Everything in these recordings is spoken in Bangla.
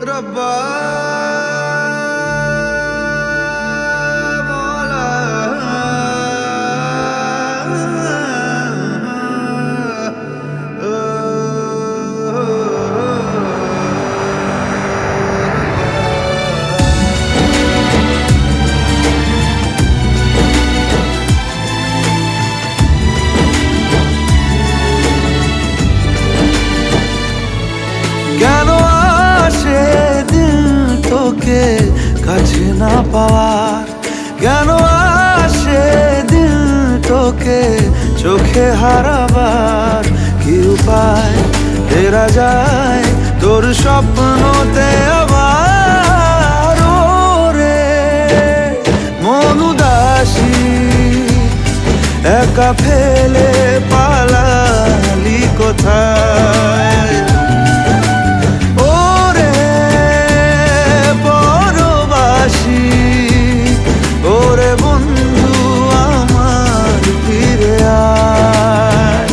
रब्बा मौला কেন আসে দিল তোকে কাছে না পাওয়ার, কেন আসে দিল তোকে চোখে হারাবার, কি উপায় ফেরা যায় তোর স্বপ্নতে আবার। ওরে মন উদাসী একা ফেলে পালালি কোথায়, ওরে বন্ধু আমার ফিরে আয়।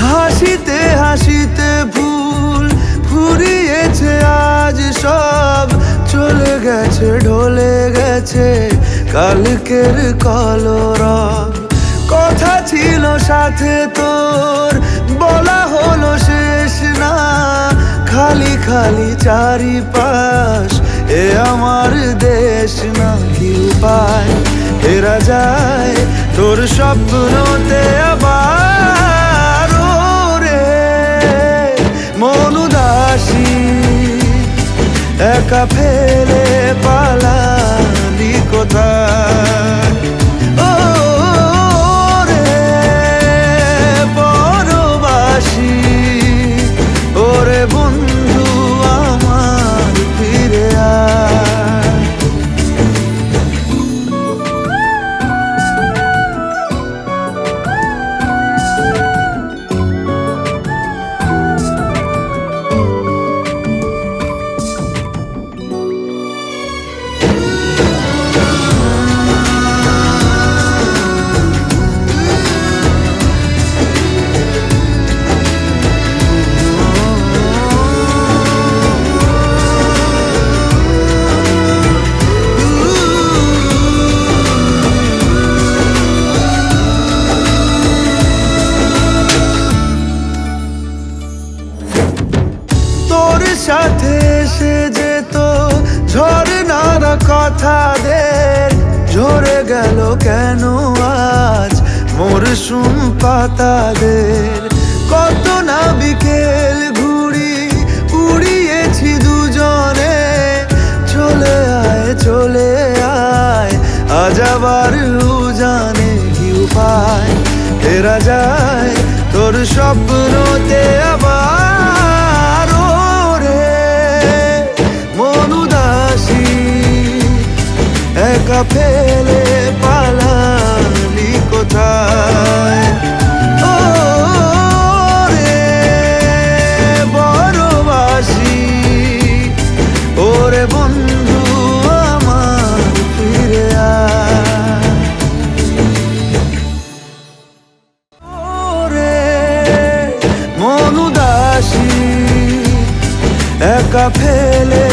হাসিতে হাসিতে ভুল ফুরিয়েছে আজ সব, চলে গেছে ঢলে গেছে কালকের কলরব। কথা ছিল সাথে তোর বলা হলো শেষ না, খালি খালি চারিপাশ এ আমার দেশ না, কি উপায় ফেরা যায় তোর স্বপ্নতে আবার। মন উদাসী একা ফেলে পালালি কোথায়, ও রে পরবাসী ওরে বন্ধু আমার ফিরে আয়। সাথে এসে যেত ঝরনার কথাদের, ঝরে গেল কেন আজ মরশুম পাতাদের। কত না বিকেল ঘুড়ি উড়িয়েছি দুজনে, চলে আয় চলে আয় আজ আবার উজানে, কি উপায় ফেরা যায় তোর স্বপ্নতে আবার। একা ফেলে পালালি কোথায়, ও রে বড়বাসী ওরে বন্ধু আমার ফিরে আয়। ওরে মন উদাসী একা ফেলে